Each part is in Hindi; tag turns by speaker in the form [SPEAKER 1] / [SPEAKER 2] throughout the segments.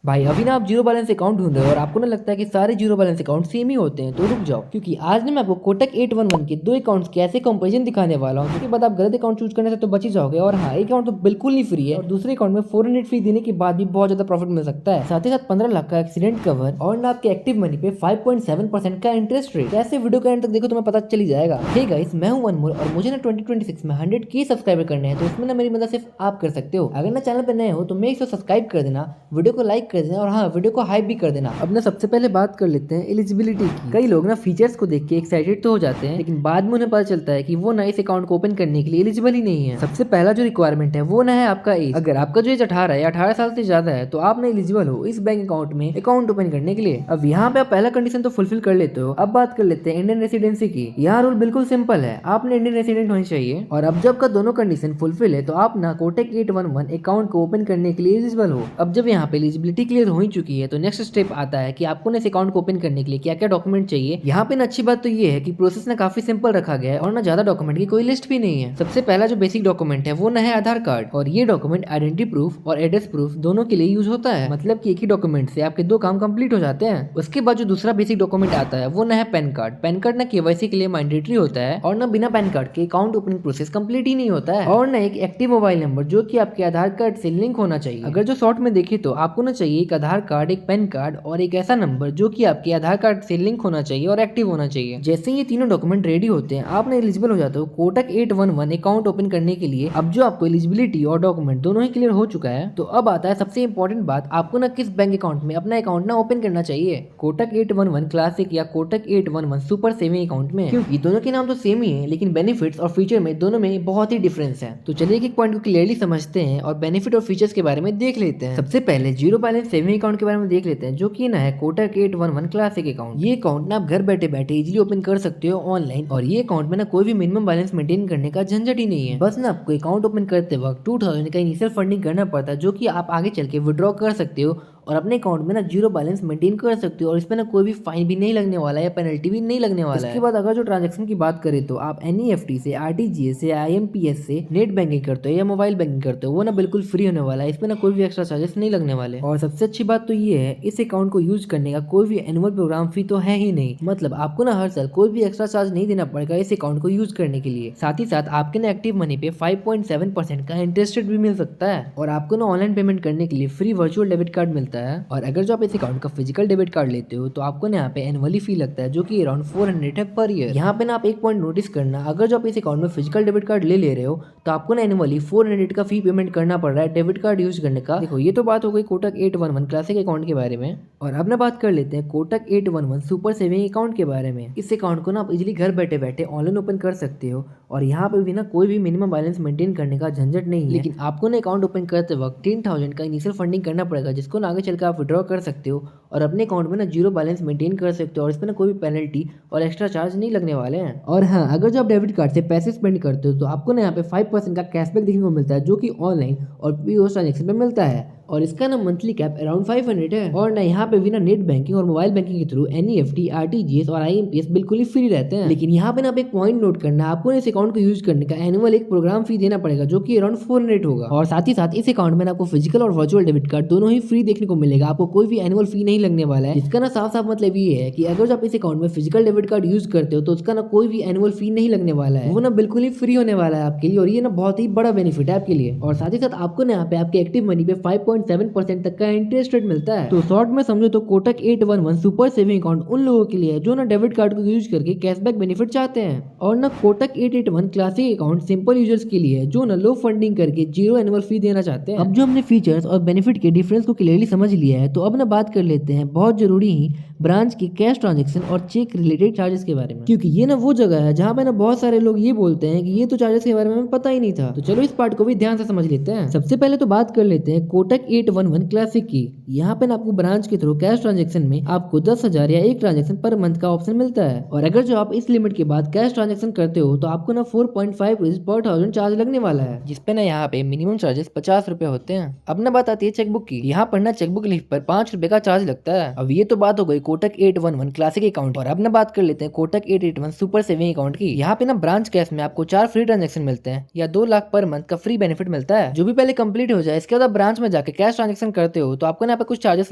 [SPEAKER 1] भाई अभी ना आप जीरो बैलेंस अकाउंट ढूंढ रहे हो और आपको ना लगता है कि सारे जीरो बैलेंस अकाउंट सेम ही होते हैं, तो रुक जाओ, क्योंकि आज ना मैं आपको कोटक 811 के दो अकाउंट्स के ऐसे कंपेरिजन दिखाने वाला हूँ। उसके बाद आप गलत अकाउंट चूज करने से तो बच ही जाओगे। और हाँ, एक अकाउंट तो बिल्कुल नहीं फ्री है और दूसरे अकाउंट में 400 फी देने के बाद भी बहुत ज्यादा प्रॉफिट मिल सकता है। साथ ही साथ 15 लाख का एक्सीडेंट कवर और ना आपके एक्टिव मनी पे 5.7% का इंटरेस्ट रेट। ऐसे वीडियो के एंड तक देखो, तुम्हें पता चल ही जाएगा। हे गाइस, मैं हूं अनमोल और मुझे ना 2026 में 100K सब्सक्राइबर करने हैं, तो इसमें ना मेरी मदद सिर्फ आप कर सकते हो। अगर ना चैनल पर नए हो तो मेक श्योर सब्सक्राइब कर देना, वीडियो को लाइक कर देना और हाँ, वीडियो को हाइप भी कर देना। अब ना सबसे पहले बात कर लेते हैं एलिजिबिलिटी की। कई लोग ना फीचर्स को देख के एक्साइटेड तो हो जाते हैं, लेकिन बाद में उन्हें पता चलता है कि वो ना इस अकाउंट को ओपन करने के लिए एलिजिबल ही नहीं है। सबसे पहला जो रिक्वायरमेंट है वो ना है आपका एज। अगर आपका जो एज 18 है या 18 साल से ज्यादा है तो आप ना एलिजिबल हो इस बैंक अकाउंट में अकाउंट ओपन करने के लिए। अब यहाँ पे आप पहला कंडीशन तो फुलफिल कर लेते हो। अब बात कर लेते हैं इंडियन रेसिडेंसी की। यहाँ रूल बिल्कुल सिंपल है, आपने इंडियन रेसिडेंट होनी चाहिए और अब जब का दोनों कंडीशन फुलफिल है तो आप ना कोटक 811 अकाउंट को ओपन करने के लिए एलिजिबल हो। अब जब यहाँ पे एलिजिबिलिटी क्लियर हो ही चुकी है तो नेक्स्ट स्टेप आता है कि आपको ना इस अकाउंट को ओपन करने के लिए क्या क्या डॉक्यूमेंट चाहिए। यहाँ पे ना अच्छी बात तो ये है कि प्रोसेस ना काफी सिंपल रखा गया है और ना ज्यादा डॉक्यूमेंट की कोई लिस्ट भी नहीं है। सबसे पहला जो बेसिक डॉक्यूमेंट है वो ना है आधार कार्ड, और ये डॉक्यूमेंट आइडेंटिटी प्रूफ और एड्रेस प्रूफ दोनों के लिए यूज होता है। मतलब कि एक ही डॉक्यूमेंट से आपके दो काम कंप्लीट हो जाते हैं। उसके बाद जो दूसरा बेसिक डॉक्यूमेंट आता है वो ना है पैन कार्ड। पैन कार्ड ना केवाईसी के लिए मैंडेटरी होता है और ना बिना पैन कार्ड के अकाउंट ओपनिंग प्रोसेस कंप्लीट ही नहीं होता है। और ना एक एक्टिव मोबाइल नंबर जो कि आपके आधार कार्ड से लिंक होना चाहिए। अगर जो शॉर्ट में देखे तो आपको ना चाहिए एक आधार कार्ड, एक पैन कार्ड और एक ऐसा नंबर जो कि आपके आधार कार्ड से लिंक होना चाहिए और एक्टिव होना चाहिए। जैसे ये तीनों डॉक्यूमेंट रेडी होते हैं आप ना एलिजिबल हो जाते हो कोटक 811 अकाउंट ओपन करने के लिए। अब जो आपको एलिजिबिलिटी और डॉक्यूमेंट दोनों ही क्लियर हो चुका है तो अब आता है सबसे इंपॉर्टेंट बात, आपको ना किस बैंक अकाउंट में अपना अकाउंट ना ओपन करना चाहिए, कोटक 811 क्लासिक या कोटक 811 सुपर सेविंग अकाउंट में। क्योंकि दोनों के नाम तो सेम ही है लेकिन बेनिफिट्स और फीचर में दोनों में बहुत ही डिफरेंस है। तो चलिए एक पॉइंट को क्लियरली समझते हैं और बेनिफिट और फीचर्स के बारे में देख लेते हैं। सबसे पहले जीरो बैलेंस सेविंग अकाउंट के बारे में देख लेते हैं, जो कि ना है कोटक 811 क्लासिक अकाउंट। ये अकाउंट ना आप घर बैठे बैठे इजीली ओपन कर सकते हो ऑनलाइन, और ये अकाउंट में ना कोई भी मिनिमम बैलेंस मेंटेन करने का झंझट ही नहीं है। बस ना आपको अकाउंट ओपन करते वक्त 2000 का इनिशियल फंडिंग करना पड़ता है, जो कि आप आगे चल के विड्रॉ कर सकते हो और अपने अकाउंट में ना जीरो बैलेंस मेंटेन कर सकते हो और इसमें ना कोई भी फाइन भी नहीं लगने वाला है या पेनल्टी भी नहीं लगने वाला है। इसके बाद अगर जो ट्रांजैक्शन की बात करें तो आप एनईएफटी से, आरटीजीएस से, आईएमपीएस से नेट बैंकिंग करते हो या मोबाइल बैंकिंग करते हो, वो ना बिल्कुल फ्री होने वाला है। इसमें ना कोई भी एक्स्ट्रा चार्जेस नहीं लगने वाले। और सबसे अच्छी बात तो ये है, इस अकाउंट को यूज करने का कोई भी एनुअल प्रोग्राम फी तो है ही नहीं। मतलब आपको ना हर साल कोई भी एक्स्ट्रा चार्ज नहीं देना पड़ेगा इस अकाउंट को यूज करने के लिए। साथ ही साथ आपके ना एक्टिव मनी पे 5.7% का इंटरेस्ट रेट भी मिल सकता है और आपको ना ऑनलाइन पेमेंट करने के लिए फ्री वर्चुअल डेबिट कार्ड मिलता है। और अगर जो आप इस अकाउंट का फिजिकल डेबिट कार्ड लेते हो तो आपको ना यहाँ पे एनुअली फी लगता है, जो कि अराउंड 400 है पर ईयर। यहाँ पे ना आप एक पॉइंट नोटिस करना, अगर जो आप इस अकाउंट में फिजिकल डेबिट कार्ड ले रहे हो तो आपको ना एनुअली 400 का फी पेमेंट करना पड़ रहा है डेबिट कार्ड यूज करने का। देखो, ये तो बात हो गई कोटक 811 क्लासिक अकाउंट के बारे में। और अब ना बात कर लेते हैं कोटक 811 सुपर सेविंग अकाउंट के बारे में। इस अकाउंट को ना आप इजीली घर बैठे बैठे ऑनलाइन ओपन कर सकते हो और यहाँ पे भी ना कोई भी मिनिमम बैलेंस मेंटेन करने का झंझट नहीं है। लेकिन आपको ना अकाउंट ओपन करते वक्त 10,000 का इनिशियल फंडिंग करना पड़ेगा, जिसको ना आगे चलकर आप विड्रॉ कर सकते हो और अपने अकाउंट में ना जीरो बैलेंस मेंटेन कर सकते हो और इसमें ना कोई भी पेनल्टी और एक्स्ट्रा चार्ज नहीं लगने वाले हैं। और हाँ, अगर जो आप डेबिट कार्ड से पैसे स्पेंड करते हो तो आपको ना यहाँ पे 5% का कैशबैक देखने को मिलता है, जो कि ऑनलाइन और पीओएस ट्रांजेक्शन पे मिलता है और इसका ना मंथली कैप अराउंड 500 है। और ना यहाँ पे भी ना नेट बैंकिंग और मोबाइल बैंकिंग के थ्रू एनईएफटी, आरटीजीएस और आईएमपीएस बिल्कुल ही फ्री रहते हैं। लेकिन यहाँ पे ना आप एक पॉइंट नोट करना, आपको इस अकाउंट को यूज करने का एनुअल एक प्रोग्राम फी देना पड़ेगा, जो कि अराउंड 400 होगा। और साथ ही साथ इस अकाउंट में आपको फिजिकल और वर्चुअल डेबिट कार्ड दोनों ही फ्री देखने को मिलेगा, आपको कोई भी एनुअल फी नहीं लगने वाला है। इसका ना साफ साफ मतलब ये है कि अगर आप इस अकाउंट में फिजिकल डेबिट कार्ड यूज करते हो तो उसका ना कोई भी एनुअल फी नहीं लगने वाला है, वो ना बिल्कुल ही फ्री होने वाला है आपके लिए। और ये ना बहुत ही बड़ा बेनिफिट है आपके लिए। और साथ ही साथ आपको ना यहाँ पे आपके एक्टिव मनी पे 5.7% तक का इंटरेस्ट रेट मिलता है। तो शॉर्ट में समझो तो कोटक 811 सुपर सेविंग अकाउंट उन लोगों के लिए है जो ना डेबिट कार्ड को यूज करके कैशबैक बेनिफिट चाहते हैं, और ना Kotak 881 classic account simple users के लिए है जो ना लो फंडिंग करके जीरो एनुअल फी देना चाहते हैं। अब जो हमने फीचर्स और बेनिफिट के डिफरेंस को क्लियरली समझ लिया है तो अब ना बात कर लेते हैं बहुत जरूरी ही ब्रांच की कैश ट्रांजेक्शन और चेक रिलेटेड चार्जेस के बारे में, क्योंकि ये ना वो जगह है जहाँ पे ना बहुत सारे लोग ये बोलते हैं कि ये तो चार्जेस के बारे में हमें पता ही नहीं था। तो चलो इस पार्ट को भी ध्यान से समझ लेते हैं। सबसे पहले तो बात कर लेते हैं कोटक 811 क्लासिक की। यहाँ पे ना आपको ब्रांच के थ्रू कैश ट्रांजेक्शन में आपको 10,000 या एक ट्रांजेक्शन पर मंथ का ऑप्शन मिलता है, और अगर जो आप इस लिमिट के बाद कैश ट्रांजेक्शन करते हो तो आपको ना 4.5 रुपीज पर 1000 चार्ज लगने वाला है, जिसपे ना यहाँ पे मिनिमम चार्जेस 50 रुपए होते हैं। अब ना बात आती है चेकबुक की। यहाँ पर ना चेकबुक लीफ पर 5 रुपए का चार्ज लगता लगता है। अब ये तो बात हो गई कोटक 811 क्लासिक अकाउंट और अब ना बात कर लेते हैं कोटक 881 सुपर सेविंग अकाउंट की। यहाँ पे ना ब्रांच कैश में आपको 4 फ्री ट्रांजेक्शन मिलते हैं या 2 लाख पर मंथ का फ्री बेनिफिट मिलता है, जो भी पहले कंप्लीट हो जाए। इसके बाद ब्रांच में जाके कैश ट्रांजेक्शन करते हो तो आपको यहाँ पे कुछ चार्जेस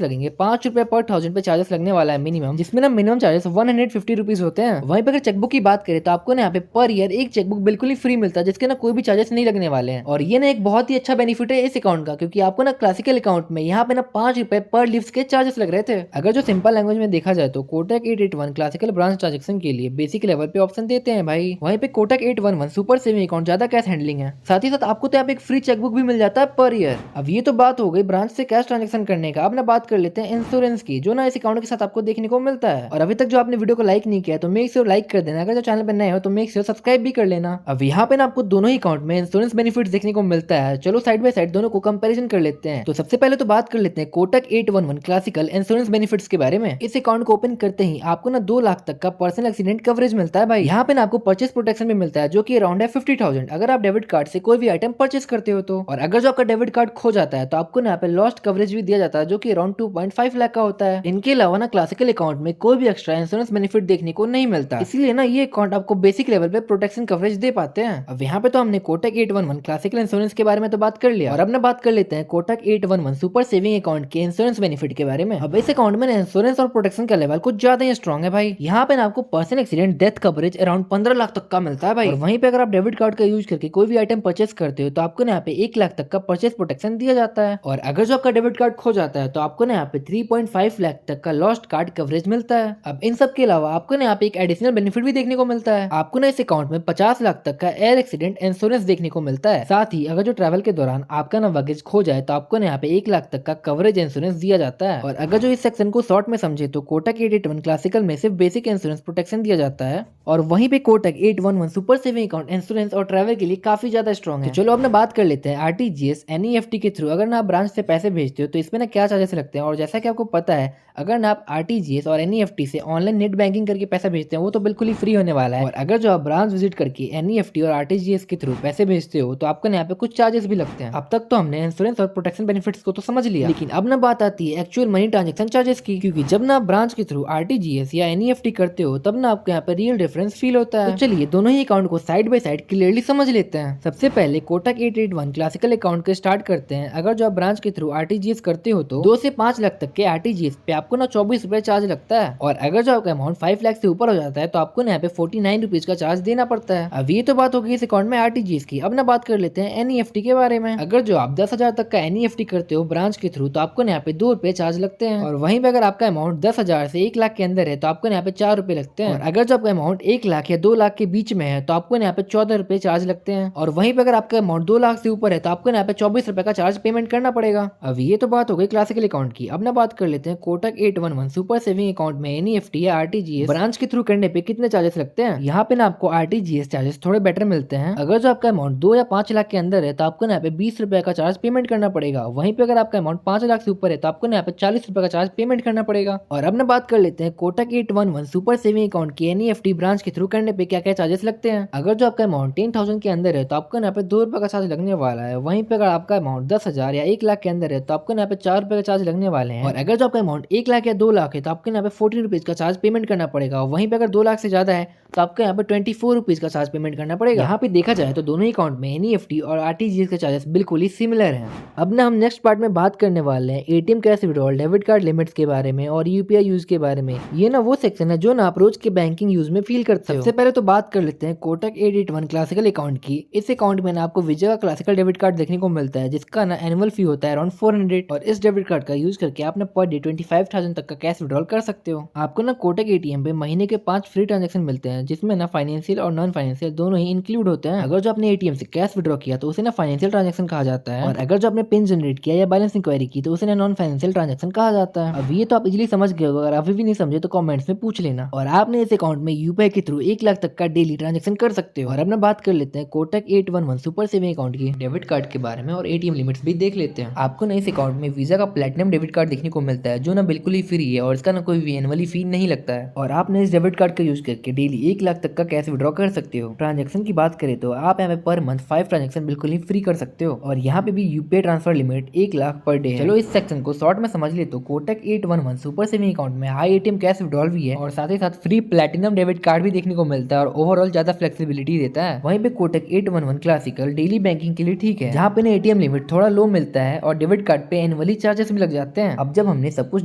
[SPEAKER 1] लगेंगे। 5 रुपए पर 1000 पे चार्जेस लगने वाला है मिनिमम, जिसमें ना मिनिमम चार्जेस 150 रुपीज होते हैं। वहीं पे अगर चेकबुक की बात करें तो आपको ना यहाँ पे पर ईयर एक चेकबुक बिल्कुल ही फ्री मिलता है, जिसके ना कोई भी चार्जेस नहीं लगने वाले हैं। और ये ना एक बहुत ही अच्छा बेनिफिट है इस अकाउंट का, क्योंकि आपको ना क्लासिकल अकाउंट में यहाँ पे ना 5 रुपए पर लीव्स के चार्जेस लग रहे थे। अगर जो सिंपल लैंग्वेज में देखा जाए तो कोटक 881 क्लासिकल ब्रांच ट्रांजेक्शन के लिए बेसिक लेवल पे ऑप्शन देते हैं भाई। वहीं पे कोटक 811 सुपर सेविंग अकाउंट ज्यादा कैश हैंडलिंग है। साथ ही साथ आपको तो यहाँ पे एक फ्री चेकबुक भी मिल जाता है पर ईयर। अब ये तो बात हो गई ब्रांच से कैश ट्रांजेक्शन करने का। अब ना बात कर लेते हैं इंश्योरेंस की, जो ना इस अकाउंट के साथ आपको देखने को मिलता है। और अभी तक जो आपने वीडियो को लाइक नहीं किया तो मेक श्योर लाइक कर देना। अगर जो चैनल पे नए हो तो मेक श्योर सब्सक्राइब भी कर लेना। अब यहाँ पे ना आपको दोनों ही अकाउंट में इंश्योरेंस बेनिफिट देखने को मिलता है। चलो साइड बाय साइड दोनों को कंपैरिजन कर लेते हैं। तो सबसे पहले तो बात कर लेते हैं कोटक 811 क्लासिकल इंश्योरेंस बेनिफिट्स के बारे में। इस अकाउंट को ओपन करते ही आपको ना 2 लाख तक का पर्सनल एक्सीडेंट कवरेज मिलता है भाई। यहाँ पे ना आपको परचेस प्रोटेक्शन भी मिलता है, जो कि अराउंड है 50,000 अगर आप डेबिट कार्ड से कोई भी आइटम परचेस करते हो तो। और अगर जो आपका डेबिट कार्ड खो जाता है तो आपको ना यहाँ पे लॉस्ट कवरेज भी दिया जाता है, जो कि अराउंड 2.5 लाख का होता है। इनके अलावा ना क्लासिकल अकाउंट में कोई भी एक्स्ट्रा इंश्योरेंस बेनिफिट देखने को नहीं मिलता, इसीलिए ना ये अकाउंट आपको बेसिक लेवल पे प्रोटेक्शन कवरेज दे पाते हैं। अब यहाँ पे तो हमने कोटक 811 क्लासिकल इंश्योरेंस के बारे में तो बात कर लिया, और अब ना बात कर लेते हैं कोटक 811 सुपर सेविंग अकाउंट के इंश्योरेंस बेनिफिट के बारे में। अब इस अकाउंट में इंश्योरेंस और प्रोटेक्शन का लेवल कुछ ज्यादा ही स्ट्रॉन्ग है भाई। यहाँ पे ना आपको personal accident death coverage around 15 lakh तक का मिलता है भाई। और वहीं पे अगर आप डेबिट कार्ड का यूज करके कोई भी आइटम परचेस करते हो तो आपको ना यहाँ पे 1 लाख तक का परचेस प्रोटेक्शन दिया जाता है। और अगर जो आपका डेबिट कार्ड खो जाता है तो आपको ना यहाँ पे 3.5 लाख तक का लॉस्ट कार्ड कवरेज मिलता है। अब इन सब के अलावा आपको ना यहाँ पे एक एडिशनल बेनिफिट भी देखने को मिलता है। आपको ना इस अकाउंट में 50 लाख तक का एयर एक्सीडेंट इंश्योरेंस देखने को मिलता है। साथ ही अगर जो ट्रैवल के दौरान आपका ना लगेज खो जाए तो आपको ना यहाँ पे 1 लाख तक का कवरेज इंश्योरेंस दिया जाता है। और अगर जो इस सेक्शन को शॉर्ट में समझे तो कोटक 881 क्लासिकल में सिर्फ बेसिक इंश्योरेंस प्रोटेक्शन दिया जाता है, और वहीं पे Kotak 811 super saving account insurance और ट्रैवल के लिए काफी ज्यादा स्ट्रॉन्ग है। तो चलो अब ना बात कर लेते हैं आरटीजीएस एनईएफटी के थ्रू अगर ना आप ब्रांच से पैसे भेजते हो तो इसमें ना क्या चार्जेस लगते हैं। और जैसा कि आपको पता है अगर ना आप आरटीजीएस और एनईएफटी से ऑनलाइन नेट बैंकिंग करके पैसा भेजते हैं वो तो बिल्कुल ही फ्री होने वाला है। और अगर जो आप ब्रांच विजिट करके एनईएफटी और आरटीजीएस के थ्रू पैसे भेजते हो तो आपको यहाँ पे कुछ चार्जेस भी लगते हैं। अब तक तो हमने इंश्योरेंस और प्रोटेक्शन बेनिफिट्स को तो समझ लिया, लेकिन अब ना बात आती है एक्चुअल मनी ट्रांजेक्शन चार्जेस की, क्योंकि जब ना आप ब्रांच के थ्रू आरटीजीएस या एनईएफटी करते हो तब ना आपको यहाँ पे रियल डिफरेंस फील होता है। तो चलिए दोनों ही अकाउंट को साइड बाय साइड क्लियरली समझ लेते हैं। सबसे पहले कोटक 881 क्लासिकल अकाउंट के स्टार्ट करते हैं। अगर जो आप ब्रांच के थ्रू आरटीजीएस करते हो तो 2 से 5 लाख तक के आरटीजीएस पे आपको ना 24 रुपए चार्ज लगता है। और अगर जो आपका अमाउंट 5 लाख से ऊपर हो जाता है तो आपको ना यहाँ पे 49 रुपीज का चार्ज देना पड़ता है। अब ये तो बात होगी इस अकाउंट में आरटीजीएस की। अब ना बात कर लेते हैं एनईएफटी के बारे में। अगर जो आप 10,000 तक का एनईएफटी करते हो ब्रांच के थ्रू तो आपको यहाँ पे 2 रुपए चार्ज लगते हैं। और वहीं पे अगर आपका अमाउंट 10,000 से 1 लाख के अंदर है तो आपको यहाँ पे 4 रुपए लगते हैं। और अगर जो आपका अमाउंट 1 लाख या 2 लाख के बीच में है तो आपको यहाँ पे 14 रुपए चार्ज लगते हैं। और वहीं पे अगर आपका अमाउंट 2 लाख से ऊपर है तो आपको यहाँ पे 24 रुपए का चार्ज पेमेंट करना पड़ेगा। अब ये तो बात हो गई क्लासिकल अकाउंट की। अब ना बात कर लेते हैं कोटक 811 सुपर सेविंग अकाउंट में एनईएफटी या आरटीजीएस ब्रांच के थ्रू करने पे कितने चार्जेस लगते हैं। यहाँ पे ना आपको आरटीजीएस चार्जेस थोड़े बेटर मिलते हैं। अगर जो आपका अमाउंट 2 या 5 लाख के अंदर है तो आपको यहाँ पे 20 रुपए का चार्ज पेमेंट करना पड़ेगा। वहीं पे अगर आपका अमाउंट 5 लाख से ऊपर है तो आपको यहाँ पे 40 रुपए का चार्ज पेमेंट करना पड़ेगा। और अब ना बात कर लेते हैं कोटक 811 सुपर सेविंग अकाउंट की एनईएफटी ब्रांच के थ्रू करने पे क्या क्या चार्जेस लगते हैं। अगर जो आपका अमाउंट 10,000 के अंदर है तो आपको यहाँ पे 2 रुपए का चार्ज लगने वाला है। वहीं पे अगर आपका अमाउंट 10,000 या 1 लाख के अंदर है तो आपको यहाँ पे 4 रुपए का चार्ज लगने वाले हैं। और अगर जो आपका अमाउंट 1 लाख या 2 लाख है तो आपको यहाँ पे 14 रुपीज का चार्ज पेमेंट करना पड़ेगा। वहीं पे अगर 2 लाख से ज्यादा है तो आपको यहाँ पे 24 रुपीज का चार्ज पेमेंट करना पड़ेगा। यहाँ पे देखा जाए तो दोनों ही अकाउंट में एनईएफटी और आरटीजीएस के चार्जेस बिल्कुल ही सिमिलर हैं। अब ना हम नेक्स्ट पार्ट में बात करने वाले हैं ATM cash withdrawal, debit card limits के बारे में और यूपीआई यूज के बारे में। ये ना वो सेक्शन है जो ना आप रोज के बैंकिंग यूज में फील करते हो। सबसे पहले तो बात कर लेते हैं कोटक 881 क्लासिकल अकाउंट की। इस अकाउंट में ना आपको विजय का क्लासिकल डेबिट कार्ड देखने को मिलता है, जिसका ना एनुअल फी होता है अराउंड 400। और इस डेबिट कार्ड का यूज करके आप ना पर डे 25,000 तक का कैश विड्रॉल कर सकते हो। आपको ना कोटक एटीएम पे महीने के 5 फ्री ट्रांजेक्शन मिलते हैं, जिसमें ना फाइनेंशियल और नॉन फाइनेंशियल दोनों ही इंक्लूड होते हैं। अगर जो आपने एटीएम से कैश विड्रॉ किया तो उसे ना फाइनेंशियल ट्रांजेक्शन कहा जाता है, और अगर जो आपने पिन जनरेट किया या बैलेंस इंक्वायरी की तो उसे ना नॉन फाइनेंशियल ट्रांजेक्शन कहा जाता है। अब ये तो आप इजीली समझ गए हो, अगर अभी भी नहीं समझे तो कमेंट्स में पूछ लेना। और आपने इस अकाउंट में यूपीआई के थ्रू 1 लाख तक का डेली ट्रांजेक्शन कर सकते हो। और अब ना बात कर लेते हैं कोटक 811 सुपर सेविंग अकाउंट की डेबिट कार्ड के बारे में और एटीएम लिमिट्स भी देख लेते हैं। आपको ना इस अकाउंट में वीजा का प्लैटिनम डेबिट कार्ड देखने को मिलता है, जो ना बिल्कुल बिल्कुल ही फ्री है और इसका ना कोई भी एनुअली फी नहीं लगता है और आपने इस डेबिट कार्ड का यूज करके डेली 1 लाख तक का कैश विड्रॉ कर सकते हो। ट्रांजेक्शन की बात करें तो आप यहाँ पे पर मंथ 5 ट्रांजेक्शन बिल्कुल ही फ्री कर सकते हो और यहाँ पे भी UPI transfer limit 1 lakh per day है। चलो इस सेक्शन को शॉर्ट में समझ ले तो कोटक 811 सुपर सेविंग अकाउंट में हाई एटीएम कैश विड्रॉल भी है और साथ ही साथ फ्री प्लेटिनम डेबिट कार्ड भी देखने को मिलता है और ओवरऑल ज्यादा फ्लेक्सिबिलिटी देता है। वहीं पे कोटक 811 क्लासिकल डेली बैंकिंग के लिए ठीक है, जहाँ पे एटीएम लिमिट थोड़ा लो मिलता है और डेबिट कार्ड पे एनुअली चार्जेस भी लग जाते हैं। अब जब हमने सब कुछ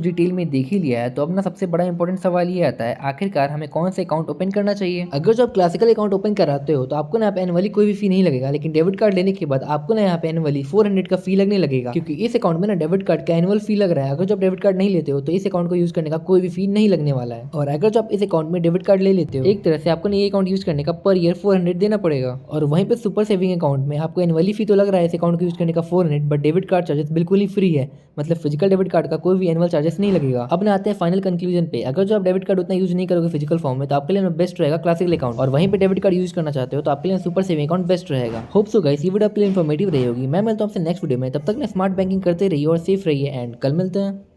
[SPEAKER 1] डिटेल में देख ही लिया है तो अपना सबसे बड़ा इंपॉर्टेंट सवाल ये आता है, आखिरकार हमें कौन से अकाउंट ओपन करना चाहिए। अगर जो आप क्लासिकल अकाउंट ओपन कराते हो तो आपको ना एनुअली कोई भी फी नहीं लगेगा, लेकिन डेबिट कार्ड लेने के बाद आपको ना यहाँ पे एनुअली 400 का फी लगने लगेगा, क्योंकि इस अकाउंट में ना डेबिट कार्ड का एनुअल फी लग रहा है। अगर जो आप डेबिट कार्ड नहीं लेते हो तो इस अकाउंट को यूज करने का कोई भी फी नहीं लगने वाला है। और अगर जो आप इस अकाउंट में डेबिट कार्ड ले लेते हो एक तरह से आपको ये अकाउंट यूज करने का पर ईयर 400 देना पड़ेगा। और वहीं पे सुपर सेविंग अकाउंट में आपको एनुअली फी तो लग रहा है इस अकाउंट को यूज करने का 400, बट डेबिट कार्ड चार्जेस बिल्कुल ही फ्री है, मतलब फिजिकल डेबिट कार्ड का कोई भी एनुअल चार्जेस नहीं लगेगा। अब आते हैं फाइनल कंक्लूजन पे, अगर जो आप डेबिट कार्ड उतना यूज नहीं करोगे फिजिकल फॉर्म में तो आपके लिए बेस्ट रहेगा क्लासिकल अकाउंट, और वहीं पे डेबिट कार्ड यूज करना चाहते हो तो आपके लिए सुपर सेविंग अकाउंट बेस्ट रहेगा। होप सो गाइस ये वीडियो आपके लिए इन्फॉर्मेटिव रही होगी। मैं मिलता हूं आपसे नेक्स्ट वीडियो में, तब तक स्मार्ट बैंकिंग करते रहिए और सेफ रहिए एंड कल मिलते हैं।